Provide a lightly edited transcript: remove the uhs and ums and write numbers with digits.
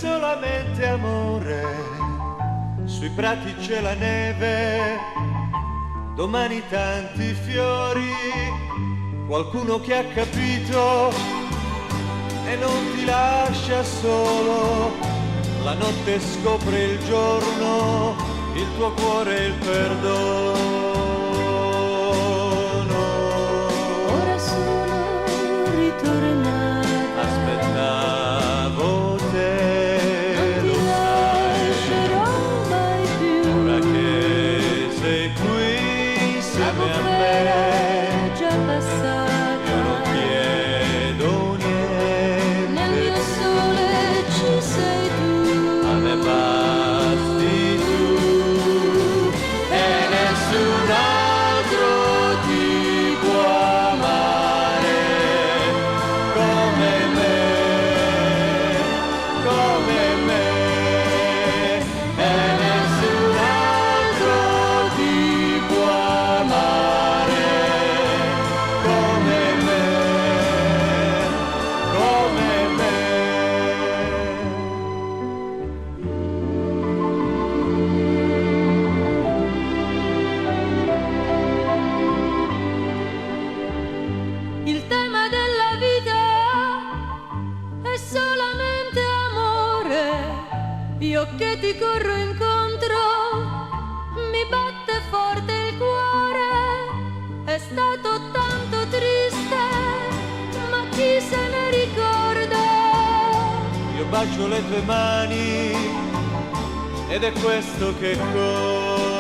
solamente amore, sui prati c'è la neve, domani tanti fiori, qualcuno che ha capito e non ti lascia solo, la notte scopre il giorno, il tuo cuore e il perdono. Ora sono ritornato, Aspettavo te, non lo ti sai, lascerò mai più. ora che sei qui La insieme a bufera me, è già passata, io non chiedo niente, nel mio sole ci sei tu. a me basti tu e nessun altro ti può amare come me, come me, e nessun altro ti può amare come me, come me. Il tema della vita è solamente amore. Io che ti corro incontro, mi batte forte il cuore. È stato tanto triste, ma chi se ne ricorda? Io bacio le tue mani ed è questo che conta.